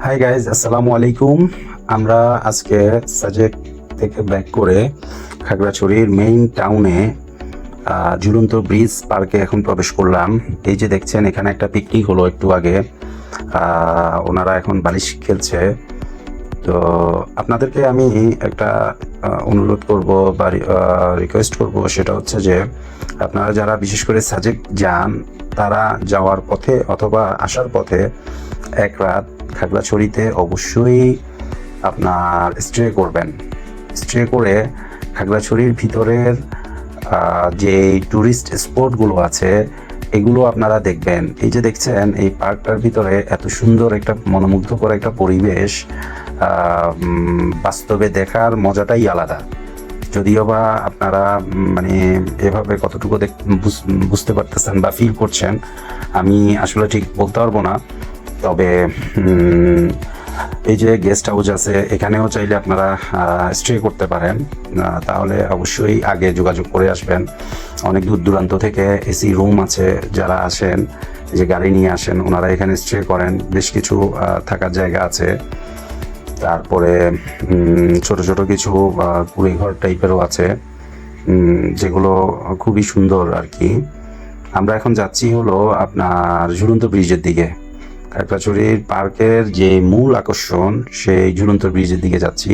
Hi guys, আসসালামু আলাইকুম। আমরা আজকে সাজেক থেকে ব্যাক করে খাগড়াছড়ির মেইন টাউনে ঝুলন্ত ব্রিজ পার্কে এখন প্রবেশ করলাম। এই যে দেখছেন, এখানে একটা পিকনিক হলো একটু আগে। ওনারা এখন বালিশ খেলছে। তো আপনাদেরকে আমি একটা অনুরোধ করব বা রিকোয়েস্ট করব, সেটা হচ্ছে যে আপনারা যারা বিশেষ করে সাজেক যান, তারা যাওয়ার পথে অথবা আসার পথে এক রাত খাগড়াছড়িতে অবশ্যই আপনার স্টে করবেন। স্টে করে খাগড়াছড়ির ভিতরের যে ট্যুরিস্ট স্পটগুলো আছে এগুলো আপনারা দেখবেন। এই যে দেখছেন, এই পার্কটার ভিতরে এত সুন্দর একটা মনোমুগ্ধকর একটা পরিবেশ, বাস্তবে দেখার মজাটাই আলাদা। যদিও বা আপনারা মানে এভাবে কতটুকু বুঝতে পারতেছেন বা ফিল করছেন আমি আসলে ঠিক বলতে পারবো না। তবে এই যে গেস্ট হাউস আছে, এখানেও চাইলে আপনারা স্টে করতে পারেন। তাহলে অবশ্যই আগে যোগাযোগ করে আসবেন। অনেক দূর দূরান্ত থেকে এসি রুম আছে, যারা আসেন যে গাড়ি নিয়ে আসেন ওনারা এখানে স্টে করেন। বেশ কিছু থাকার জায়গা আছে। তারপরে ছোট ছোট কিছু কুড়িঘর টাইপেরও আছে, যেগুলো খুবই সুন্দর আর কি। আমরা এখন যাচ্ছি হলো আপনার ঝুলন্ত ব্রিজের দিকে। খাগড়াছড়ির পার্কের যে মূল আকর্ষণ, সেই ঝুলন্ত ব্রিজের দিকে যাচ্ছি।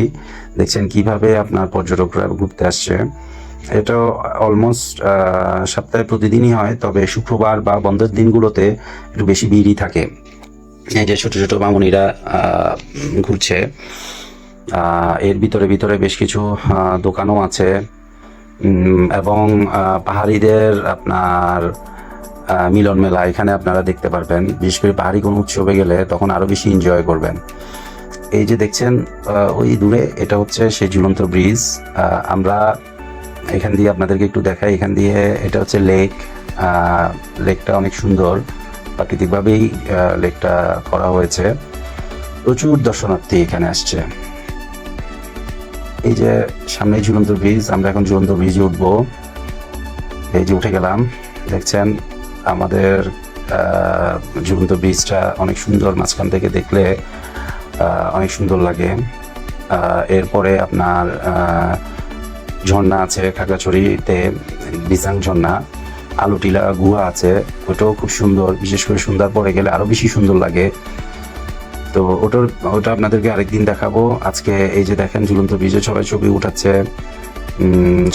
দেখছেন কিভাবে আপনার পর্যটকরা ঘুরতে আসছে। এটা অলমোস্ট সপ্তাহে প্রতিদিনই হয়, তবে শুক্রবার বা বন্ধের দিনগুলোতে একটু বেশি ভিড়ই থাকে। এই যে ছোট ছোট মামুনিরা ঘুরছে। এর ভিতরে ভিতরে বেশ কিছু দোকানও আছে, এবং পাহাড়িদের আপনার মিলন মেলা এখানে আপনারা দেখতে পারবেন। বিশেষ করে পাহাড়ি কোনো উৎসবে গেলে তখন আরও বেশি এনজয় করবেন। এই যে দেখছেন ওই দূরে, এটা হচ্ছে সেই ঝুলন্ত ব্রিজ। আমরা এখান দিয়ে আপনাদেরকে একটু দেখাই। এখান দিয়ে এটা হচ্ছে লেক। লেকটা অনেক সুন্দর, প্রাকৃতিকভাবেই লেকটা করা হয়েছে। প্রচুর দর্শনার্থী এখানে আসছে। এই যে সামনে ঝুলন্ত ব্রিজ, আমরা এখন ঝুলন্ত ব্রিজে উঠবো। এই যে উঠে গেলাম। দেখছেন আমাদের ঝুলন্ত ব্রিজটা অনেক সুন্দর, মাঝখান থেকে দেখলে অনেক সুন্দর লাগে। এরপরে আপনার ঝর্ণা আছে খাগড়াছড়িতে, বিসাং ঝর্ণা। আলুটিলা গুহা আছে, ওটাও খুব সুন্দর। বিশেষ করে সন্ধ্যার পরে গেলে আরও বেশি সুন্দর লাগে। তো ওটা আপনাদেরকে আরেকদিন দেখাবো। আজকে এই যে দেখেন ঝুলন্ত ব্রিজে সবাই ছবি উঠাচ্ছে।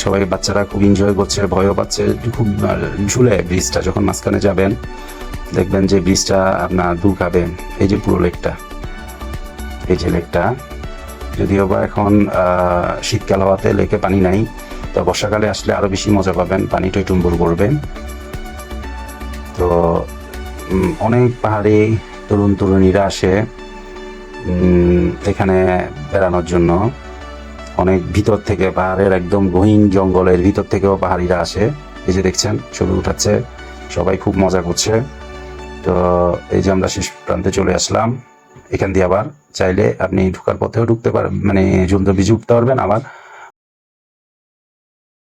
সবাই বাচ্চারা খুব এনজয় করছে, ভয়ও পাচ্ছে। খুব ঝুলে ব্রিজটা, যখন মাঝখানে যাবেন দেখবেন যে ব্রিজটা আপনার দুলকাবে। এই যে পুরো লেকটা, এই যে লেকটা, যদিও বা এখন শীতকাল হওয়াতে লেকে পানি নাই, তো বর্ষাকালে আসলে আরও বেশি মজা পাবেন, পানি টইটুম্বুর করবে। তো অনেক পাহাড়ি তরুণ তরুণীরা আসে এখানে বেড়ানোর জন্য। অনেক ভিতর থেকে, পাহাড়ের একদম গহীন জঙ্গলের ভিতর থেকেও পাহাড়িরা আসে। এই যে দেখছেন ছবি উঠাচ্ছে, সবাই খুব মজা করছে। তো এই যে আমরা শেষ প্রান্তে চলে আসলাম। এখান দিয়ে আবার চাইলে আপনি ঢোকার পথেও ঢুকতে পারবেন, মানে ঝুলন্ত ব্রিজে উঠতে পারবেন, আবার